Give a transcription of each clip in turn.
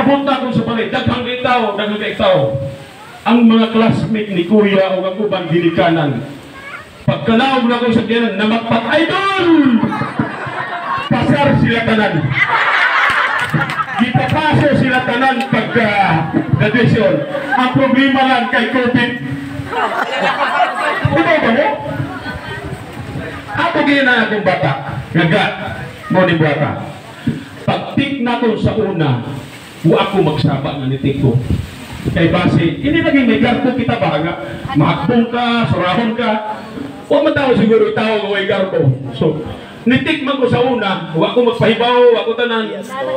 Paabot na akong sa balay, daghang itaw. Ang mga classmate ni Kuya o ang ubang ginikanan. Pagkanaog na akong sa kiyanan, na magpag-idol! Pasar sila tanan. Ipapaso sila tanan pagka-graduation. Ang problema lang kay COVID. Ito ba mo? Ako gina akong bata. Ngagat mo ni bata. Pagtik na ko sa una, wa ako magsaba ng nitik ko. Kay base, hindi naging may garbo kita ba nga? Makakbong ka, surahon ka. Huwag man tao siguro tao ng may garbo. So, nitik man ko sa una, wa ako magpahibaw, wa ako tanan.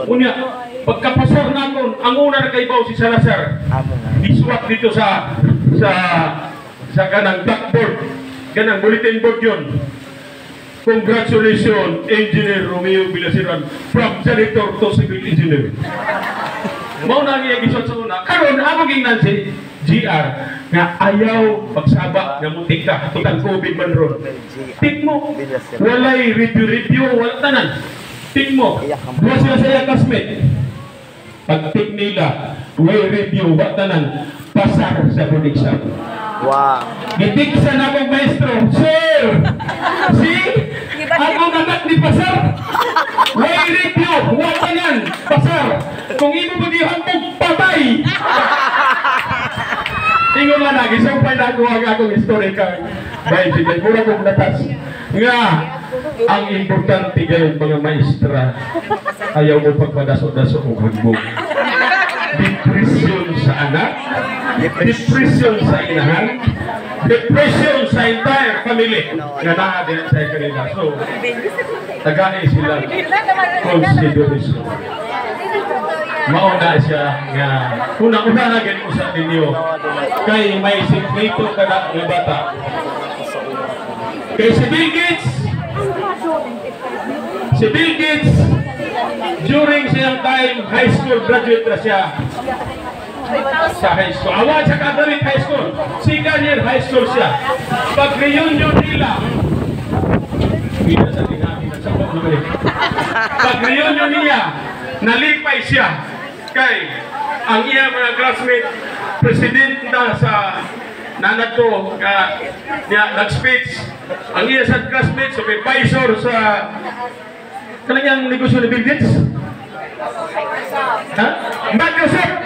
Unya, pagkapasar na ko, ang una na kaibaw si Salazar. Iswap dito sa kanang blackboard, kanang bulletin board yun. Congratulations, Engineer Romeo Bilasiran, from janitor to civil engineer. Mao na nga gisot sa una. Karon ako gingnan si GR nga ayaw pagsaba nga mutik ka tutang COVID man ron. Tik mo, walay review, wala tanan. Tik mo, buwa sila sa classmate. Pag tik nila, way review, wala tanan, pasar sa board exam. Wow. Gitik sa nabong maestro, sir! See? Ako nanak ni pasar! Way review, wala tanan, pasar! Kung ino mag-ihang mong patay! Ingon na lagi, sumpay na ako ang akong historical. Bahay, sige, mura kong natas. Nga, ang importante gayon mga maestra, ayaw mo pagpadaso-daso o hagbog. Depression sa anak, depression sa inahan, depression sa entire family. Nga na din sa kanila. So, tagay sila consideration. Mauna siya nga una-una na ganito sa ninyo kay may sikreto ka na ng bata. Kay si Bill Gates during siyang time high school graduate na siya sa high school. Awan sa Catholic high school, second year high school siya. Pag reunion nila, pag reunion niya, nalipay siya kay ang iya mga classmate president na sa nanato nag-speech ang iya sa classmate supervisor sa kanang negosyo ni Bill Gates Microsoft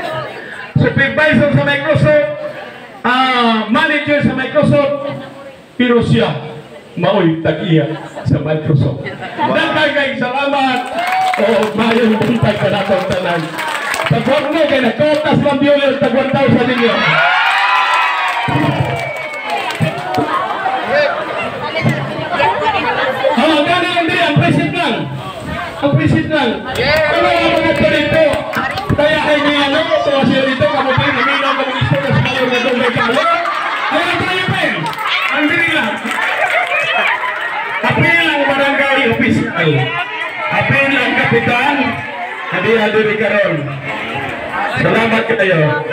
supervisor sa Microsoft manager sa Microsoft pero siya maoy tag-iya sa Microsoft. Nagkagay salamat o mayong buntay ka na itong tanan. Pag-wag mo kayo na kotas ng viewers tag 1,000 ninyo. Gano'n hindi, ang president lang. Ang president lang. Ano ang mga ito dito? Kaya kayo niya ano, tuwa siya dito, kamutin, naminaw ka mga istorya sa mayor na doon may kalo. Kaya tayo men, ang diri lang. Apil ang barangay official. Apil ang kapitan. Hadi-hadi karon. Salamat kayo.